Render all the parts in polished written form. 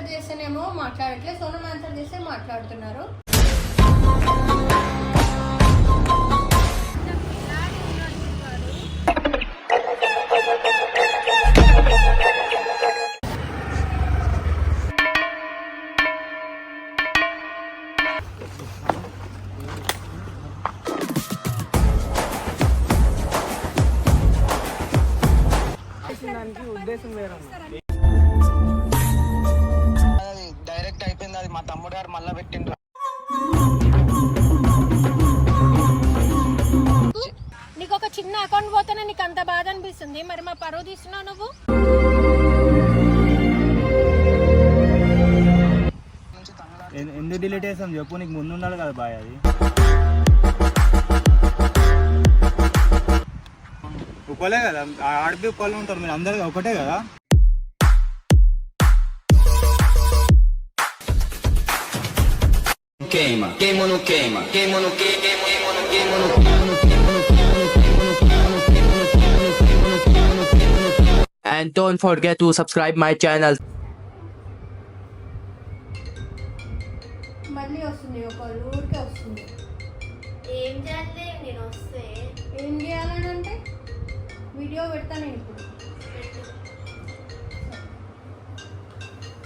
Answer చేస్తేనేమో మాట్లాడట్లేదు, Sonam answer చేస్తే మాట్లాడుతున్నారు. ఉద్దేశం వేరే డైరెక్ట్ అయిపోయింది. అది మా తమ్ముడు గారు మళ్ళా పెట్టిండ్రు. నీకు ఒక చిన్న అకౌంట్ పోతేనే నీకు అంత బాధ అనిపిస్తుంది, మరి మా పరువు తీస్తున్నావు నువ్వు. ఎందుకు డిలీట్ చేసాం చెప్పు, నీకు ముందు ఉండాలి కదా బాయ్. అది ఒకలే కదా, ఆడపి ఒకళ్ళు ఉంటారు, మీరు అందరు ఒకటే కదా. Queima, queima no queima, queima no queima, queima no queima no queima. And don't forget to subscribe my channel. మళ్ళీ వస్తుంది, ఒక ఊరికే వస్తుంది. ఏం చేయాలి నేను వస్తే? ఏం చేయాలని అంటే వీడియో పెడతా నేను ఇప్పుడు.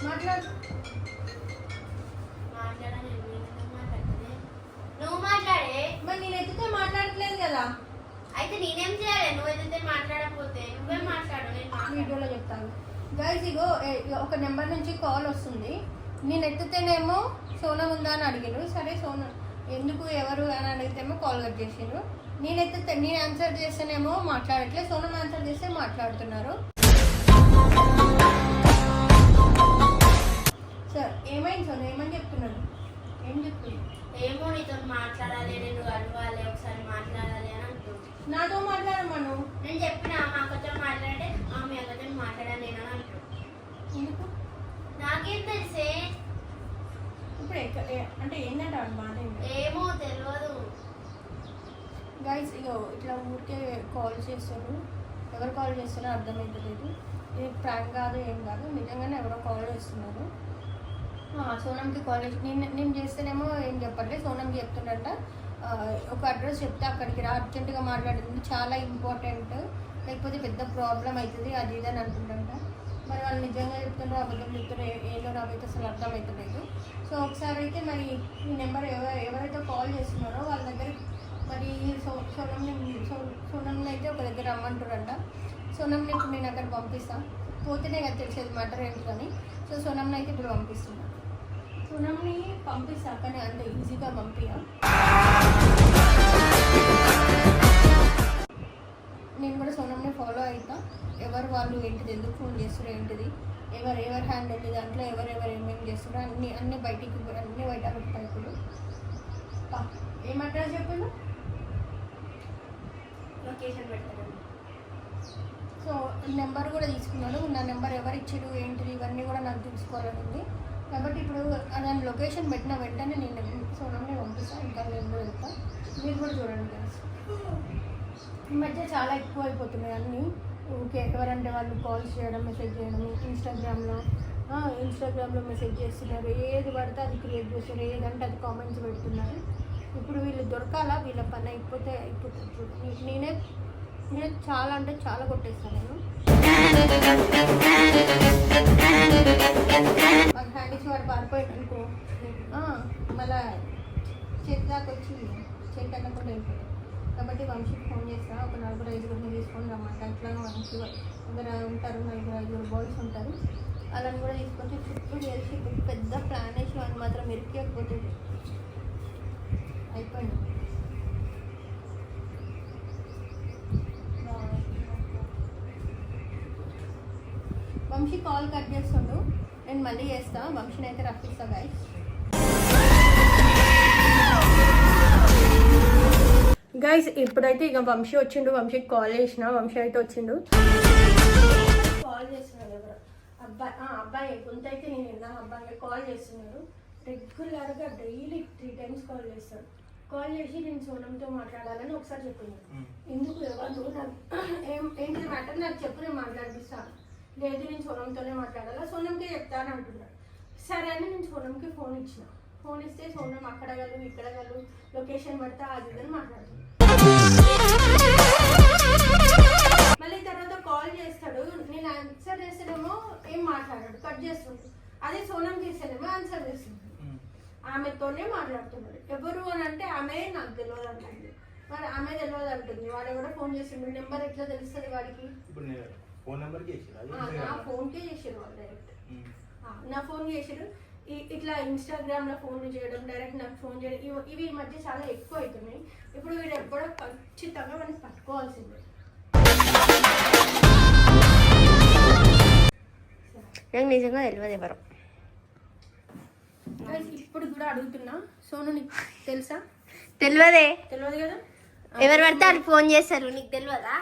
మాట్లాడు. నువ్వు మాట్లాడే. మరి నేను ఎత్తితే మాట్లాడట్లేదు కదా. అయితే నేనేం చేయాలి? నువ్వు ఎత్తితే మాట్లాడకపోతే నువ్వే మాట్లాడు, నేను వీడియోలో చెప్తాను. గైస్ ఇగో ఒక నెంబర్ నుంచి కాల్ వస్తుంది. నేను ఎత్తితేనేమో సోనం ఉందా అని అడిగారు. సరే సోనం ఎందుకు ఎవరు అని అడిగితేమో కాల్ కట్ చేసిండ్రు. నేను ఆన్సర్ చేస్తేనేమో మాట్లాడట్లేదు, సోనం ఆన్సర్ చేస్తే మాట్లాడుతున్నారు. సార్ ఏమైంది సోనం, ఏమని చెప్తున్నాను? ఏం చెప్తున్నాను? ఏమో నీతో మాట్లాడాలి, నేను కలవాలి, ఒకసారి మాట్లాడాలి అని అంటుంది. నాతో మాట్లాడమను. నేను చెప్పిన మా అక్కతో మాట్లాడే మీ అక్కతో మాట్లాడాలి నేను అని అంటుంది. ఎందుకు? నాకేం తెలిసే. ఇప్పుడు అంటే ఏంటంటే మాట ఏమో తెలియదు. గైస్ ఇగో ఇట్లా ఊరికే కాల్ చేస్తారు, ఎవరు కాల్ చేస్తారో అర్థమవుతలేదు. ఇది ప్రాంక్ కాదు ఏం కాదు, నిజంగానే ఎవరో కాల్ చేస్తున్నారు. సోనంకి కాల్ చేసి నేను చేస్తేనేమో ఏం చెప్పట్లేదు, సోనంకి చెప్తుండంట ఒక అడ్రస్ చెప్తే అక్కడికి రా, అర్జెంటుగా మాట్లాడుతుంది, చాలా ఇంపార్టెంట్, లేకపోతే పెద్ద ప్రాబ్లం అవుతుంది అది ఇది అని అంటుండంట. మరి వాళ్ళు నిజంగా చెప్తుండ్రో అబద్ధం చెప్తారో ఏదో నాకైతే అసలు అర్థమవుతలేదు. సో ఒకసారి అయితే మరి ఈ నెంబర్ ఎవరైతే కాల్ చేస్తున్నారో వాళ్ళ దగ్గర మరి సోనంని అయితే ఒక దగ్గర రమ్మంటారంట. సోనంని ఇప్పుడు నేను అక్కడ పంపిస్తాను, పోతేనే కదా తెలిసేది మ్యాటర్ ఏంటి కానీ. సో సోనంని అయితే ఇప్పుడు పంపిస్తున్నాను. సోనంని పంపిస్తా కానీ అంత ఈజీగా పంపియా. నేను కూడా సోనంని ఫాలో అవుతా, ఎవరు వాళ్ళు ఏంటిది, ఎందుకు ఫోన్ చేస్తారు ఏంటిది, ఎవరు హ్యాండిల్ దాంట్లో ఎవరెవరు ఏమేమి చేస్తారో అన్నీ బయటికి అన్నీ బయట పెడతాయి. ఇప్పుడు ఏం అడ్రస్ చెప్పిండు, లొకేషన్ పెడతాను. సో నెంబర్ కూడా తీసుకున్నాడు, నా నెంబర్ ఎవరు ఇచ్చారు ఏంటిది ఇవన్నీ కూడా నాకు తెలుసుకోవాలని ఉంది. కాబట్టి ఇప్పుడు దాని లొకేషన్ పెట్టిన వెంటనే నేను సోనంని పంపిస్తాను. ఇంకా నేను కూడా వెళ్తాను, మీరు కూడా చూడండి ఫ్రెండ్స్. ఈ మధ్య చాలా ఎక్కువ అయిపోతున్నాయి అన్నీ. ఓకే ఎవరంటే వాళ్ళు కాల్స్ చేయడం, మెసేజ్ చేయడం, ఇన్స్టాగ్రామ్లో మెసేజ్ చేస్తున్నారు, ఏది పడితే అది క్రియేట్ చేస్తున్నారు, ఏదంటే అది కామెంట్స్ పెడుతున్నారు. ఇప్పుడు వీళ్ళు దొరకాలా, వీళ్ళ పని అయిపోతుంది. నేనే చాలా అంటే చాలా కొట్టేస్తాను నేను. మాకు హ్యాండ్ ఇచ్చి వాడు పారిపోయాడు అనుకో, మళ్ళా చేతి దాకా వచ్చి చేతి అన్నప్పుడు వెళ్ళిపోయాడు. కాబట్టి వంశీకి ఫోన్ చేస్తా, ఒక 4-5 తీసుకొని రమ్మాట. ఇట్లా వంశీ దగ్గర ఉంటారు, 4-5 బాయ్స్ ఉంటారు, అలాని కూడా తీసుకొచ్చి చుట్టూ చేసి పెద్ద ప్లాన్ వేసి వాళ్ళు మాత్రం ఇరికిపోతుంది. అయిపోయింది. వంశీ కాల్ కట్ చేస్తుండు, నేను మళ్ళీ చేస్తా. వంశీని అయితే రప్పిస్తా గైస్. గైస్ ఇప్పుడైతే ఇక వంశీ వచ్చిండు, వంశీకి కాల్ చేసిన, వంశీ అయితే వచ్చిండు. కాల్ చేస్తున్నాడు ఎవరు అబ్బాయి కొంత అయితే నేను విన్నా. అబ్బాయి కాల్ చేస్తున్నాడు రెగ్యులర్గా, డైలీ 3 times కాల్ చేస్తాడు. కాల్ చేసి నేను సోనంతో మాట్లాడాలని ఒకసారి చెప్పింది. ఎందుకు ఎవరు ఏంటి మ్యాటర్ నాకు చెప్పు, నేను మాట్లాడిపిస్తాను. లేదు నేను సోనంతోనే మాట్లాడాలా, సోనంకే చెప్తాను అంటున్నాడు. సరే అని నేను సోనంకి ఫోన్ ఇచ్చిన. ఫోన్ ఇస్తే సోనం అక్కడ గలు ఇక్కడ గలు లొకేషన్ పడితే అది ఇదని మాట్లాడుతుంది. మళ్ళీ తర్వాత కాల్ చేస్తాడు, నేను ఆన్సర్ చేస్తాడేమో ఏం మాట్లాడాడు, కట్ చేస్తుంటాడు. అదే సోనం చేస్తాడేమో ఆన్సర్ చేస్తుంది. ఆమెతోనే మాట్లాడుతున్నాడు. ఎవరు అని అంటే ఆమె నాకు తెలియదు అంటుంది. మరి ఆమె తెలియదు అంటుంది. వాడు కూడా ఫోన్ చేసిండు. నెంబర్ ఎట్లా తెలుస్తుంది వాడికి? ఫోన్ నెంబర్కి నా ఫోన్కే చేసారు వాళ్ళు డైరెక్ట్. నా ఫోన్ చేసారు. ఇట్లా ఇన్స్టాగ్రామ్లో ఫోన్లు చేయడం, డైరెక్ట్ నాకు ఫోన్ చేయడం, ఇవి ఈ మధ్య చాలా ఎక్కువ అవుతున్నాయి. ఇప్పుడు వీడు ఎప్పుడో ఖచ్చితంగా మనం పట్టుకోవాల్సిందే. నాకు నిజంగా తెలియదు ఎవరు. ఇప్పుడు కూడా అడుగుతున్నా, సోను నీకు తెలుసా? తెలియదే. తెలియదు కదా. ఎవరు పడితే వాళ్ళు ఫోన్ చేస్తారు. నీకు తెలియదా?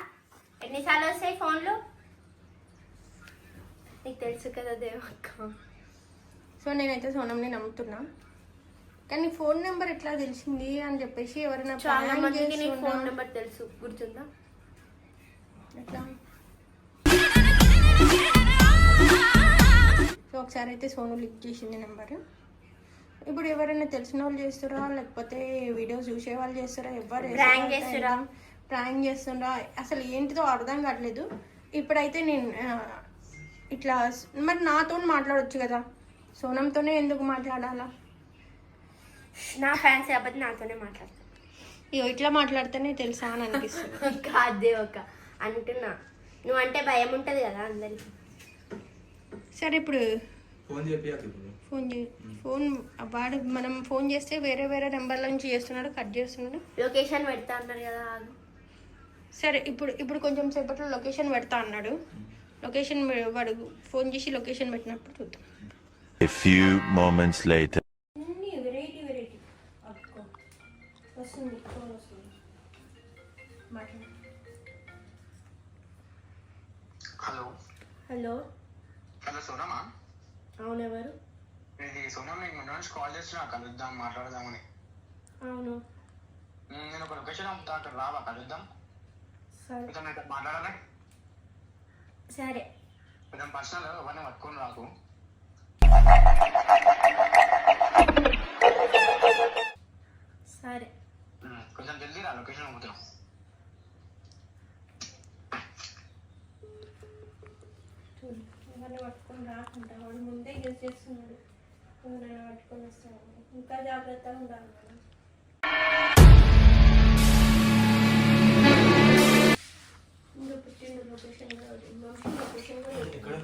ఎన్నిసార్లు వస్తాయి ఫోన్లు? నీకు తెలుసు కదా దేవక్క. సో నేనైతే సోనంని నమ్ముతున్నా. కానీ ఫోన్ నెంబర్ ఎట్లా తెలిసింది అని చెప్పేసి ఎవరైనా చాలా మందికి నీకు ఫోన్ నెంబర్ తెలుసు, గుర్తుందా? ఎట్లా? సో ఒకసారి అయితే సోను లిక్ చేసింది నెంబర్. ఇప్పుడు ఎవరైనా తెలిసిన వాళ్ళు చేస్తారా, లేకపోతే వీడియోస్ చూసే వాళ్ళు చేస్తారా, ఎవరు ప్రాంక్ చేస్తుండ్రా, అసలు ఏంటిదో అర్థం కావట్లేదు. ఇప్పుడైతే నేను ఇట్లా మరి నాతో మాట్లాడొచ్చు కదా, సోనంతోనే ఎందుకు మాట్లాడాలా? నా ఫ్యాన్స్ కాబట్టి నాతోనే మాట్లాడతాను. ఇగో ఇట్లా మాట్లాడితేనే తెలుసా అని అనిపిస్తుంది. కాదే ఒక అంటున్నా, నువ్వు అంటే భయం ఉంటుంది కదా అందరికి. సరే ఇప్పుడు ఫోన్ చెప్పి ఫోన్ వాడు మనం ఫోన్ చేస్తే వేరే వేరే నెంబర్ల నుంచి చేస్తున్నాడు, కట్ చేస్తున్నాడు. లొకేషన్ పెడతా అన్నారు కదా. సరే ఇప్పుడు కొంచెం సేపట్లో లొకేషన్ పెడతా అన్నాడు. లొకేషన్ వాడు ఫోన్ చేసి లొకేషన్ పెట్టినప్పుడు చూద్దాం. A few moments later. Variety అక్కో వస్తుంది, ఫోన్ వస్తుంది, మాట్లాడు. హలో హలో హలో సోనమా? అవును, ఎవరు? ఇది సోనం, నీకు ముందు నుంచి కాల్ చేస్తున్నా, కలుద్దాం మాట్లాడదామని. అవును, నేను ఒక లొకేషన్ అమ్ముతా, అక్కడ రావా కలుద్దాం? సరే ఇక్కడ మాట్లాడాలి. సరే కొంచెం పర్సనల్, ఎవరిని పట్టుకొని రాకు. సరే కొంచెం జల్దీ రా, లొకేషన్ అమ్ముతున్నాం. చూడు, ఎవరిని పట్టుకొని రాకుండా వాడు ముందే యూజ్ చేస్తున్నాడు. ఎవరైనా పట్టుకొని వస్తాను, ఇంకా జాగ్రత్తగా ఉండాలి మనం. ఇంకా పెట్టిండు లొకేషన్ కూడా, లొకేషన్ కూడా పెట్టిండు.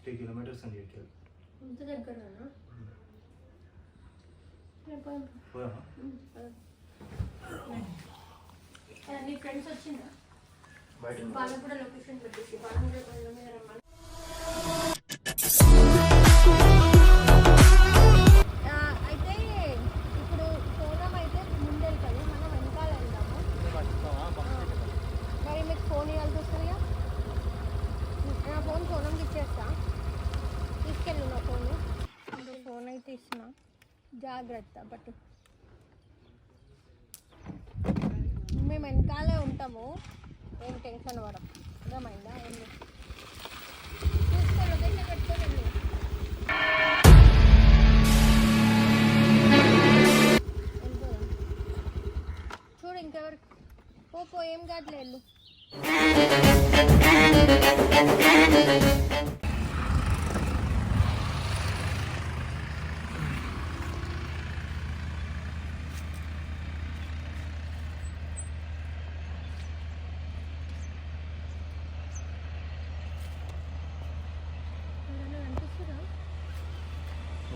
3 kilometers అని చెప్పారు. ఇంత దగ్గరనా? నీ ఫ్రెండ్స్ వచ్చిందా? వాళ్ళకు కూడా లొకేషన్ పెట్టేసి వాళ్ళని కూడా బండ్ల మీద రమ్మని. అయితే ఇప్పుడు సోనం అయితే ముందు వెళ్తుంది, మనం వెనకాల వెళ్దాము. మరి మీకు ఫోన్ ఇవ్వాల్సి వస్తుందిగా. నా ఫోన్ సోనంకి ఇచ్చేస్తా, తీసుకెళ్ళు నా ఫోను. ఇంకా ఫోన్ అయితే ఇస్తున్నా, జాగ్రత్త పట్టు. మేము వెనకాలే ఉంటాము, ఏం టెన్షన్ పడం. అర్థమైందా? ఏం చూసుకో, లొకేషన్ పెట్టుకోండి. వెళ్ళిపోదాం. చూడు ఇంకెవరు పో, ఏం కాదులే, వెళ్ళు.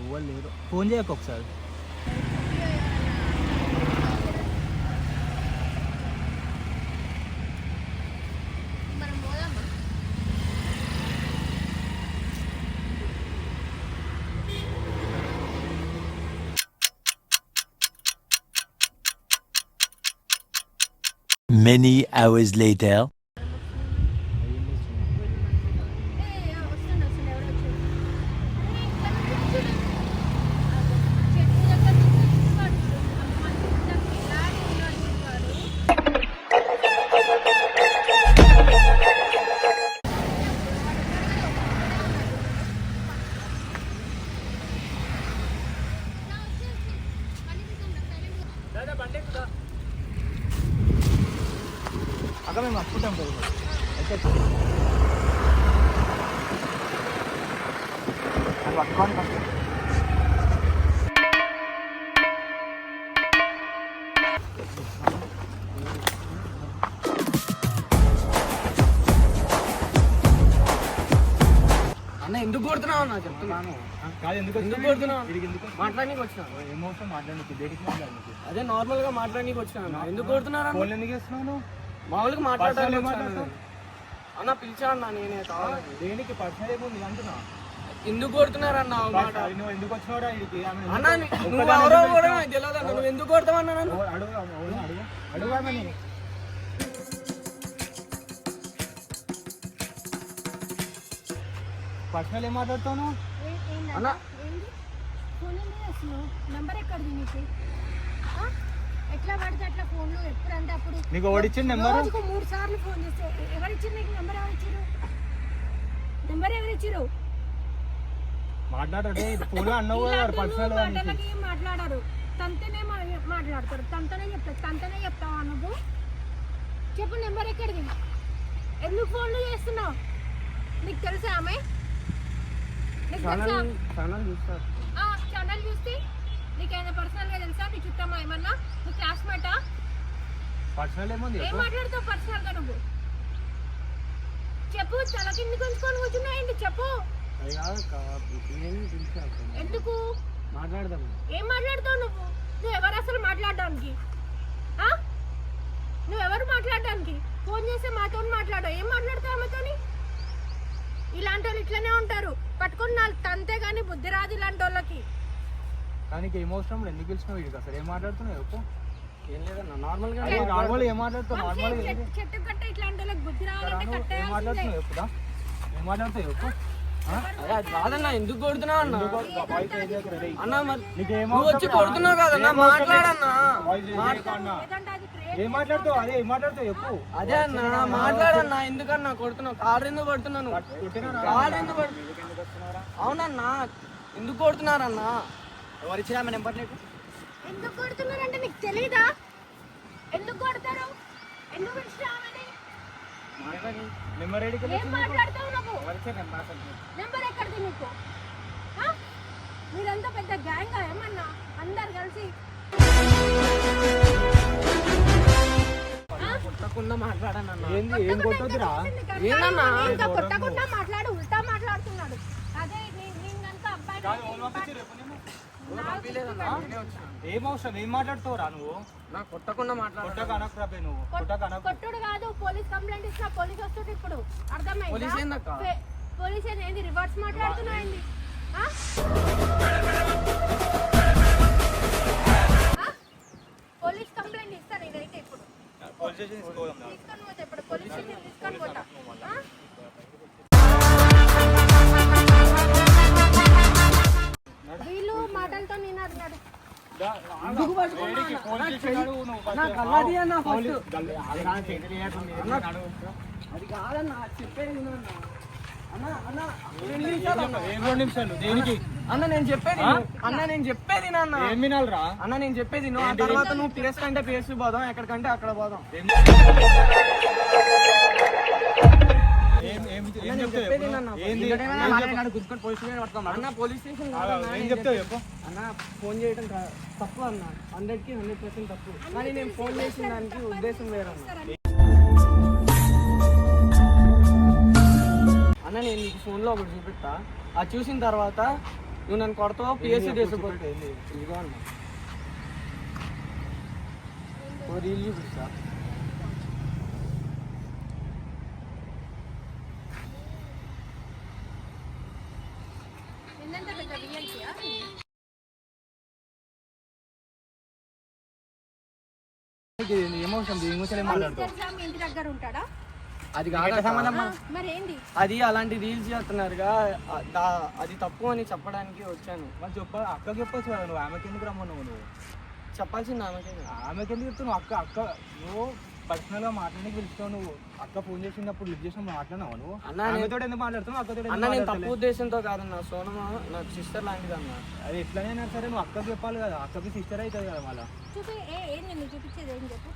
ఎవ్వరు లేరు. ఫోన్ చేయకు ఒకసారి. మనం పోదామా? Many hours later. అక్క మేము పట్టుకుంటాం కదా అయితే అది పట్టుకోండి ఫస్ట్. అన్న ఎందుకు కొడుతున్నావు అన్న చెప్తున్నాను. కాదు ఎందుకు ఎందుకు కొడుతున్నావు? వీడికి ఎందుకు మాట్లాడనీకి వచ్చినాను. ఎమోషన్ మాట్లాడడానికి దేనికి మాట్లాడడానికి అదే నార్మల్ గా మాట్లాడనీకి వచ్చినాను. ఎందుకు కొడుతున్నారు అన్న? ఫోన్ ఎందుకు చేస్తున్నావు మామూలుగా పర్సనల్ మాట్లాడాలి మాట్లాడతావు అన్న. పిలిచా అన్న నేనే కావాలి. దేనికి పర్సనల్ ఏముంది అంటున్నా ఎందుకు కొడుతున్నారన్న మాట? నువ్వు ఎందుకు వచ్చినావురా వీడికి అన్న నువ్వు ఎవరో కూడా నాకు తెలియదు అన్న. నువ్వు ఎందుకు కొడతావన్నా నన్ను? అడుగుమని పర్సనల్ ఏం మాట్లాడుతాను అన్న ఫోన్ ఎందుకు చేస్తున్నావు? నెంబర్ ఎక్కడిది నీకు? ఆ? ఎట్లా పడితే అట్లా ఫోన్లు ఎప్పుడంటే అప్పుడు నీకు ఓడిచ్చిన నెంబర్ రోజుకు 3 సార్లు ఫోన్ చేస్తే ఎవరిచ్చారు నీకు నెంబర్? ఎవరిచ్చారు నెంబర్? ఎవరిచ్చారు? మాట్లాడే ఫోన్ అన్నావు పర్సనల్ మాటలకి మాట్లాడారు. తంతనే మాట్లాడతారు. తంతనే చెప్తారు. తంతనే చెప్తావా నువ్వు? చెప్పు నెంబర్ ఎక్కడిది? ఎందుకు ఫోన్లు చేస్తున్నావు? నీకు తెలుసా ఆమె? నీకు తెలుసా? ఛానల్ చూస్తారు. ఛానల్ చూస్తే నీకేమైనా పర్సనల్గా తెలుసా? నీ చుట్టమా ఏమన్నా? నీ క్లాస్మేటా? పర్సనల్ ఏముంది ఏం మాట్లాడుతావు పర్సనల్గా నువ్వు? చెప్పు. తల కింది కొంచుకొని కూర్చున్నాయండి. చెప్పు. ఎందుకు మాట్లాడదాం. ఏం మాట్లాడతావు నువ్వు? నువ్వు ఎవరు అసలు మాట్లాడడానికి? నువ్వెవరు మాట్లాడడానికి? ఫోన్ చేస్తే మాతో మాట్లాడావు. ఏం మాట్లాడతావు ఆమెతోని? ఇలాంటి వాళ్ళు ఇట్లనే ఉంటారు. పట్టుకొని నాకు తంతే కానీ బుద్ధి రాదు ఇలాంటి వాళ్ళకి. కానీ ఎమోషన్ ఎందుకు పిలిచినావు వీడికి అసలు ఏం మాట్లాడుతున్నావు చెప్పు. ఏం లేదన్న నార్మల్ గా నార్మల్ ఏం మాట్లాడుతావు నార్మల్ చెట్టు కట్ట ఇట్లాంటి వాళ్ళకి బుద్ధి రావాలంటే ఏం కట్టేయాల్సిందే. మాట్లాడుతున్నావు చెప్పుదా ఏం మాట్లాడుతావు చెప్పు అదే అది కాదన్న. ఎందుకు కొడుతున్నావు అన్న? అన్న మరి నీకేమో నువ్వు వచ్చి కొడుతున్నావు కదన్నా. మాట్లాడన్నా. ఏదంటే అది క్రియేట్ ఏం మాట్లాడుతావు అదే ఏం మాట్లాడుతావు చెప్పు అదే అన్న మాట్లాడన్నా. ఎందుకన్నా కొడుతున్నావు? కారు ఎందుకు కొడుతున్నాను? కారు ఎందుకు అవునన్నా ఎందుకు కొడుతున్నారన్నా? ఎవరు ఇచ్చినా నెంబర్ నీకు ఎందుకు కొడుతున్నారంటే నీకు తెలీదా? ఎందుకు కొడతారు? ఎందుకు పిలిచినావని? నెంబర్ ఏడికి ఏం మాట్లాడతావు నువ్వు? నెంబర్ ఎక్కడిది నీకు? మీరంతా పెద్ద గ్యాంగ్ ఏమన్నా? అందరు కలిసి కొట్టకుండా మాట్లాడానన్నా. ఏంది ఏం కొట్టొద్దురా ఏందన్నా? ఇంకా కొట్టకుండా మాట్లాడు. ఉల్టా మాట్లాడుతున్నాడు. అదే నేను కనుక అబ్బాయి ఏం అవసరం ఏం మాట్లాడుతావురా నువ్వు నాకు కొట్టకుండా మాట్లాడు. కొట్టక అనకురాబే నువ్వు కొట్టక అనకు కొట్టుడు కాదు. పోలీస్ కంప్లైంట్ ఇచ్చిన పోలీస్ వస్తుంది ఇప్పుడు. పోలీస్ ఏందక్క? అర్థమైందా? పోలీస్ ఏంది రివర్స్ మాట్లాడుతున్నావు ఏంది? పోలీస్ కంప్లైంట్ ఇస్తాను ఇదైతే ఇప్పుడు. పోలీస్ స్టేషన్ తీసుకోదాం తీసుకొని పోతే ఇప్పుడు పోలీస్ స్టేషన్ తీసుకొని పోతా. వీళ్ళు మాటలతో నేను అన్నాడు. ఎందుకు పట్టుకున్నావు అన్న? నాకు అల్లది అన్న ఫస్ట్. అది కాదన్నా చెప్పేది వినన్నా. అన్న అన్న 2 నిమిషాలు అన్న. ఏం 2 నిమిషాలు దేనికి అన్న నేను చెప్పేది అన్న నేను చెప్పేది నాన్న. ఏం వినాలిరా అన్న నేను చెప్పేది నువ్వు. ఆ తర్వాత నువ్వు పిఎస్ కంటే పిఎస్ పోదాం, ఎక్కడికంటే అక్కడ పోదాం. ఏం చెప్తావు ఏంది అన్న పోలీస్ స్టేషన్ ఏం చెప్తావు చెప్పు అన్న ఫోన్ చేయడం తప్పు అన్న. 100కి 100% తప్పు. కానీ నేను ఫోన్ చేసిన దానికి ఉద్దేశం వేరన్న. అన్న నేను నీకు ఫోన్లో ఒకటి చూపిస్తా. అది చూసిన తర్వాత నువ్వు నన్ను కొడతావో పిఎస్సీ చేసుకోవచ్చు. ఇదిగో అన్న రీల్ చూపిస్తా. నిన్నంతా పెద్ద విఎల్సీయా? ఎమోషన్ దీని గురించి ఏం మాట్లాడుతావు తెలుసా మీ ఇంటి దగ్గర ఉంటాడా? అది కాదు మరి ఏంది? అది అలాంటి రీల్స్ చేస్తున్నారుగా. అది తప్పు అని చెప్పడానికి వచ్చాను. మరి అక్కకి చెప్పొచ్చు కదా నువ్వు ఆమెకి ఎందుకు రమ్మన్నావు నువ్వు చెప్పాల్సింది ఆమెకే. ఆమెకి ఎందుకు చెప్తున్నావు అక్క నువ్వు పర్సనల్ గా మాట్లాడడానికి పిలుస్తావు నువ్వు అక్క ఫోన్ చేసినప్పుడు లిఫ్ట్ చేసిన మాట్లాడినావు నువ్వు ఆమెతో ఎందుకు మాట్లాడుతున్నావు అక్కతో అన్న నేను తప్పు ఉద్దేశంతో కాదన్న. సోనమ నాకు సిస్టర్ లాంటిది అన్న. అది ఎట్లనైనా సరే నువ్వు అక్కకి చెప్పాలి కదా అక్కకి సిస్టర్ అవుతుంది కదా మళ్ళీ చూపి. ఏంది నువ్వు చూపించేది? ఏం చెప్పు.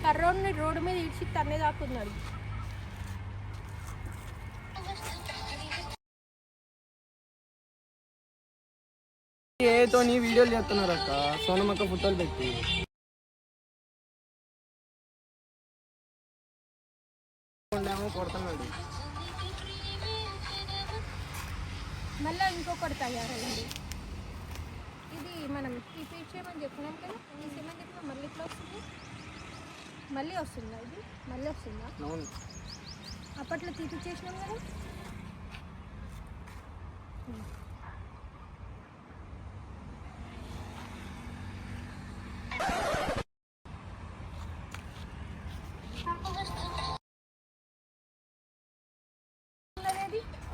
కర్రోడ్ని రోడ్డు మీద ఇచ్చి తన్నే దాక్కున్నాడు. ఏతో నీ వీడియోలు చేస్తున్నారు అక్క, సోనమక్క ఫోటోలు పెట్టి. కొడుతున్నాడు. మళ్ళీ ఇంకొకటి తయారైంది. ఇది మనం తీసేయమని చెప్పినాం కదా, తీసేయమని చెప్పినా మళ్ళీ ఇట్లా వస్తుంది. మళ్ళీ వస్తుందా ఇది? మళ్ళీ వస్తుందా? అవును. అప్పట్లో తీపిచ్చేసినాం కదా.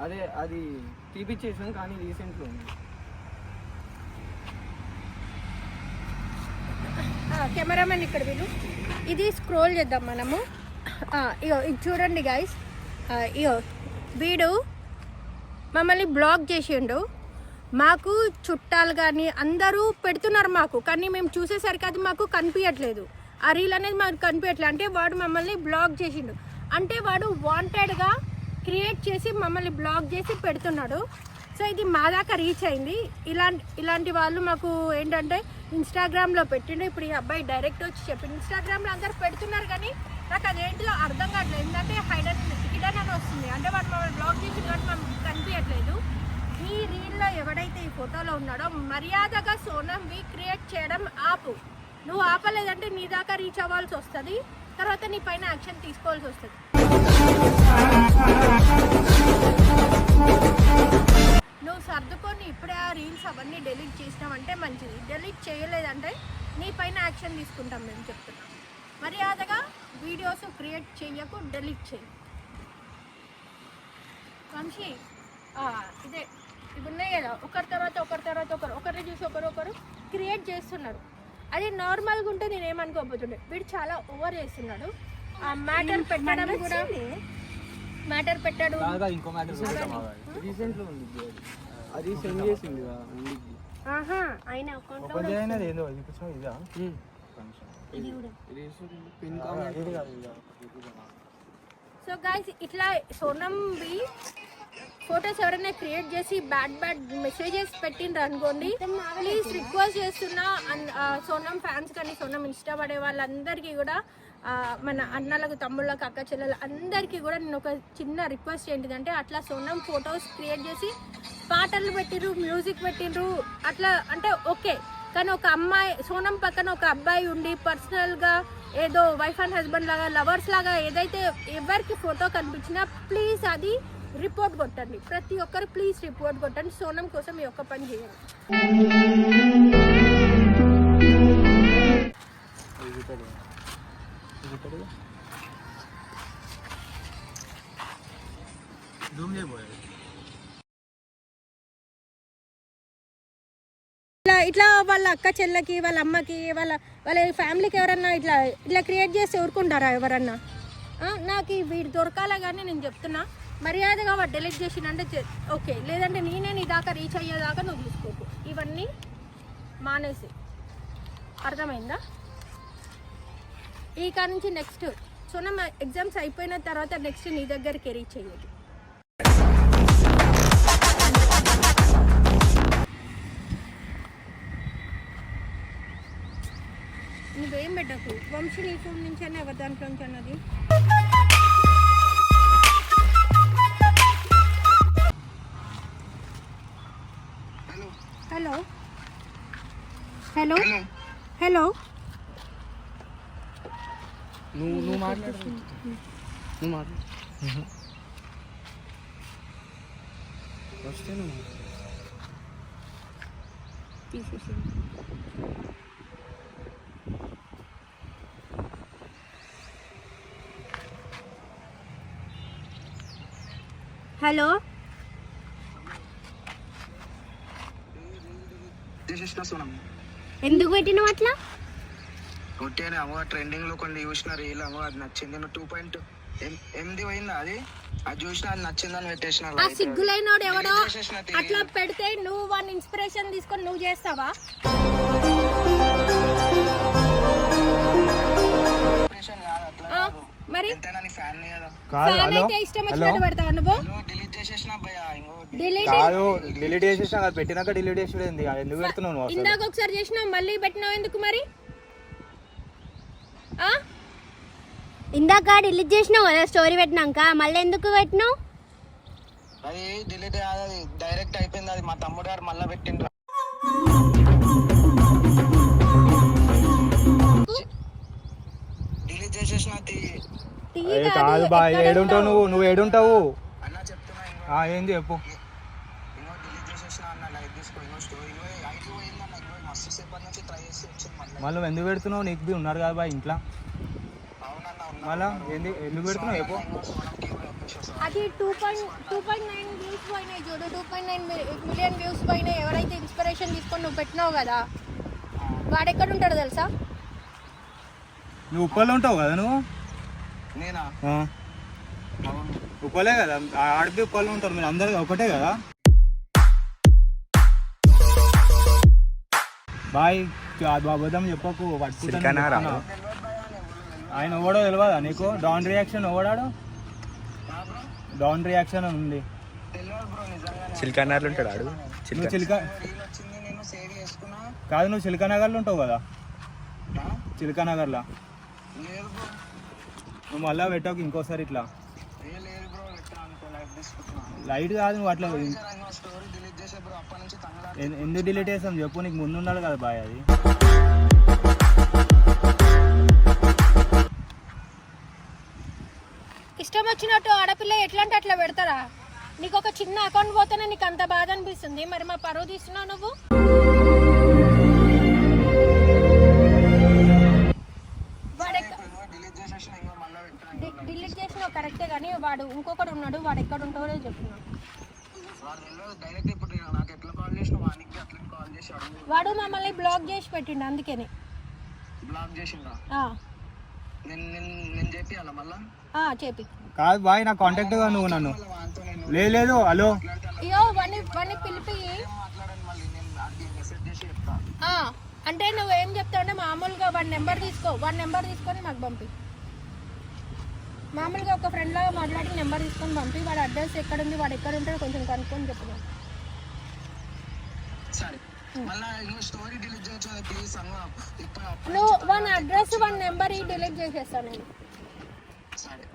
అదే అది తీపిచ్చేసాం కానీ రీసెంట్లో ఉంది. కెమెరామెన్ ఇక్కడ వీళ్ళు ఇది స్క్రోల్ చేద్దాం మనము. ఇగో ఇది చూడండి గైస్, ఇగో వీడు మమ్మల్ని బ్లాక్ చేసిండు. మాకు చుట్టాలు కానీ అందరూ పెడుతున్నారు మాకు, కానీ మేము చూసేసరికి అది మాకు కనిపించట్లేదు. ఆ రీల్ అనేది మాకు కనిపించట్లేదు. అంటే వాడు మమ్మల్ని బ్లాక్ చేసిండు, అంటే వాడు వాంటెడ్గా క్రియేట్ చేసి మమ్మల్ని బ్లాక్ చేసి పెడుతున్నాడు. సో ఇది మా దాకా రీచ్ అయింది. ఇలాంటి వాళ్ళు మాకు ఏంటంటే ఇన్స్టాగ్రామ్లో పెట్టిండు. ఇప్పుడు ఈ అబ్బాయి డైరెక్ట్ వచ్చి చెప్పిండు. ఇన్స్టాగ్రామ్లో అందరు పెడుతున్నారు కానీ నాకు అదేంటిదో అర్థం కావట్లేదు. ఎందుకంటే హిడెన్ అని వస్తుంది, అంటే వాడు మమ్మల్ని బ్లాక్ చేసి కాబట్టి మనకు కనిపించట్లేదు. ఈ రీల్లో ఎవడైతే ఈ ఫోటోలో ఉన్నాడో మర్యాదగా సోనంవి క్రియేట్ చేయడం ఆపు. నువ్వు ఆపలేదంటే నీ దాకా రీచ్ అవ్వాల్సి వస్తుంది, తర్వాత నీ పైన యాక్షన్ తీసుకోవాల్సి వస్తుంది. నువ్వు సర్దుకొని ఇప్పుడే ఆ రీల్స్ అవన్నీ డెలీట్ చేసినావంటే మంచిది. డెలీట్ చేయలేదంటే నీ పైన యాక్షన్ తీసుకుంటాం మేము చెప్తున్నాం. మర్యాదగా వీడియోస్ క్రియేట్ చేయకు, డెలీట్ చేయి. వంశీ ఇదే ఇవి ఉన్నాయి కదా, ఒకరి తర్వాత ఒకరిని చూసి ఒకరు క్రియేట్ చేస్తున్నారు. అది నార్మల్గా ఉంటే నేను ఏమనుకోకపోతుండే. వీడు చాలా ఓవర్ చేస్తున్నాడు. ఆ మ్యాటర్ పెట్టడం కూడా మ్యాటర్ పెట్టాడు. ఇంకో మ్యాటర్ రీసెంట్లో ఉంది, అది సెండ్ చేసింది. ఆయన అకౌంట్ సో గైస్ ఇట్లా సోనంవి ఫొటోస్ ఎవరైనా క్రియేట్ చేసి బ్యాడ్ మెసేజెస్ పెట్టిండ్రు అనుకోండి, ప్లీజ్ రిక్వెస్ట్ చేస్తున్నా సోనం ఫ్యాన్స్ కానీ సోనం ఇష్టపడే వాళ్ళందరికీ కూడా, మన అన్నలకు తమ్ముళ్ళకు అక్క చెల్లెలు అందరికీ కూడా నేను ఒక చిన్న రిక్వెస్ట్ ఏంటిదంటే, అట్లా సోనం ఫొటోస్ క్రియేట్ చేసి పాటలు పెట్టిండ్రు, మ్యూజిక్ పెట్టిండ్రు, అట్లా అంటే ఓకే. కానీ ఒక అమ్మాయి సోనం పక్కన ఒక అబ్బాయి ఉండి పర్సనల్గా ఏదో వైఫ్ అండ్ హస్బెండ్ లాగా లవర్స్ లాగా ఏదైతే ఎవరికి ఫోటో కనిపించినా ప్లీజ్ అది రిపోర్ట్ కొట్టండి. ప్రతి ఒక్కరు ప్లీజ్ రిపోర్ట్ కొట్టండి. సోనం కోసం ఈ ఒక్క పని చేయండి. ఇట్లా వాళ్ళ అక్క చెల్లెకి, వాళ్ళ అమ్మకి, వాళ్ళ ఫ్యామిలీకి ఎవరన్నా ఇట్లా క్రియేట్ చేసి ఊరుకుంటారా ఎవరన్నా? నాకు వీడు దొరకాలే కానీ నేను చెప్తున్నా, మర్యాదగా వాడు డెలీట్ చేసిందంటే ఓకే, లేదంటే నేనే నీ దాకా రీచ్ అయ్యేదాకా నువ్వు చూసుకోకు. ఇవన్నీ మానేసి, అర్థమైందా? ఈ కాడ నుంచి నెక్స్ట్ సోనం ఎగ్జామ్స్ అయిపోయిన తర్వాత నెక్స్ట్ నీ దగ్గరికి రీచ్ అయ్యేది. నువ్వేం పెట్టకు వంశీ, నీ ఫోన్ నుంచి అన్న ఎవరి దాంట్లో నుంచి అన్నది. హలో హలో హలో నువ్వు మాట్లాడు. వస్తే నువ్వు తీసేసి హలో ఎందుకు పెట్టినావు అట్లా? కొట్టేనే అమ్మో ట్రెండింగ్ లో కొన్ని చూసిన రీల్ అమ్మో అది నచ్చింది. 2.8 పోయిందా అది చూసిన, అది నచ్చిందని పెట్టేసిన. ఆ సిగ్గులైనోడు ఎవడో అట్లా పెడితే నువ్వు వాడిని ఇన్స్పిరేషన్ తీసుకొని నువ్వు చేస్తావా? కాదు ఫ్యాన్ హలో అయితే ఇష్టం వచ్చినట్టు పెడతావా నువ్వు? డిలీట్ చేసేసిన భయ ఇంకో డిలీట్ కాదు డిలీట్ చేసేసిన కదా, పెట్టినాక డిలీట్ చేసి ఏంది అది ఎందుకు పెడుతున్నావు నువ్వు అసలు? ఇందాక ఒకసారి చేసినావు మళ్ళీ పెట్టినావు ఎందుకు మరి? ఆ ఇందాక డిలీట్ చేసినావు కదా స్టోరీ పెట్టినాక, మళ్ళీ ఎందుకు పెట్టినావు? అది డిలీట్ కాదు, అది డైరెక్ట్ అయిపోయింది. అది మా తమ్ముడు గారు మళ్ళీ పెట్టిండ్రు. డిలీట్ చేసేసిన ఏ కాదు బాయ్, ఏడుంటావు నువ్వు ఏడుంటావు? అన్న చెప్తున్నా ఏంది చెప్పు. ఇంకో డిలీట్ చేసేసిన అన్న, లైక్ తీసుకో. ఇంకో స్టోరీ ఐటీ పోయిందన్న, ఇంకో మస్తు సేపటి నుంచి ట్రై చేసి వచ్చింది మళ్ళీ. మళ్ళీ నువ్వు ఎందుకు పెడుతున్నావు? నీకు బి ఉన్నారు కదా బాయ్ ఇంట్లో. అవునన్న మళ్ళా ఎందుకు పెడుతున్నావు చెప్పు. అది 2.9 వ్యూస్ పోయినాయి చూడు, 2.9 మిలియన్ వ్యూస్ పోయినాయి. ఎవరైతే ఇన్స్పిరేషన్ తీసుకొని నువ్వు పెట్టినావు కదా, వాడు ఎక్కడ ఉంటాడో తెలుసా? నువ్వు ఉప్పల్లో ఉంటావు కదా నువ్వు? నేనా? ఉప్పలే కదా, ఆడిపి ఉప్పల్లో ఉంటారు మీరు అందరు ఒకటే కదా బాయ్. అబద్ధం చెప్పకు, పట్టుకుంటాను. ఆయన ఎవడో తెలియదా నీకు? డౌన్ రియాక్షన్ ఎవడాడు? డౌన్ రియాక్షన్ అని ఉంది. చిల్కనగర్లో ఉంటాడు ఆడు. నువ్వు చిల్క వచ్చింది, నేను సేవ్ చేసుకున్నా. కాదు నువ్వు చిల్కానగర్లో ఉంటావు కదా? చిల్కానగర్లో లేదు బ్రో, నువ్వు మళ్ళా పెట్టావు ఇంకోసారి ఇట్లా. లేదు బ్రో, ఎట్లా అనుకో లైక్ తీసుకుంటున్నా. లైట్ కాదు నువ్వు అట్లా. స్టోరీ డిలీట్ చేసే బ్రో, అప్పటి నుంచి తమిళ ఎందుకు డిలీట్ చేసాం చెప్పు, నీకు ముందు ఉండాలి కదా బాయ్. అది ఇష్టం వచ్చినట్టు ఆడపిల్ల ఎట్లా అంటే అట్లా పెడతారా? నీకు ఒక చిన్న అకౌంట్ పోతేనే నీకు అంత బాధ అనిపిస్తుంది, మరి మా పరువు తీస్తున్నావు నువ్వు. డిలీట్ చేసినావు కరెక్టే, కానీ వాడు ఇంకొకడు ఉన్నాడు, వాడు ఎక్కడ ఉంటాడో చెప్తున్నావు. డైరెక్ట్ ఇప్పుడు నాకు ఎట్లా కాల్ చేసిన వానికి అట్లా కాల్ చేసి అడుగు. వాడు మమ్మల్ని బ్లాక్ చేసి పెట్టిండు, అందుకని. బ్లాక్ చేసిందా? నేను చెప్పియాలా మళ్ళా? చెప్పి. కాదు బాయ్, నా కాంటాక్ట్ గా నువ్వు నన్ను. లేదు హలో, ఇయో వాడిని పిలిపి మాట్లాడండి మళ్ళీ, నేను అది మెసేజ్ చేసి చెప్తా. అంటే నువ్వేం చెప్తావు అంటే మామూలుగా వాడి నెంబర్ తీసుకొని మాకు పంపి. మామూలుగా ఒక ఫ్రెండ్ లాగా మాట్లాడి నెంబర్ తీసుకొని పంపి. వాడి అడ్రస్ ఎక్కడ ఉంది, వాడు ఎక్కడ ఉంటాడో కొంచెం కనుక్కొని చెప్తున్నాం. సరే మళ్ళా ఇంకో స్టోరీ డిలీట్ చేయొచ్చు ప్లీజ్ అన్న. నువ్వు వాడి అడ్రస్ వాడి నెంబర్ డిలీట్ చేసేస్తాను నేను. సరే.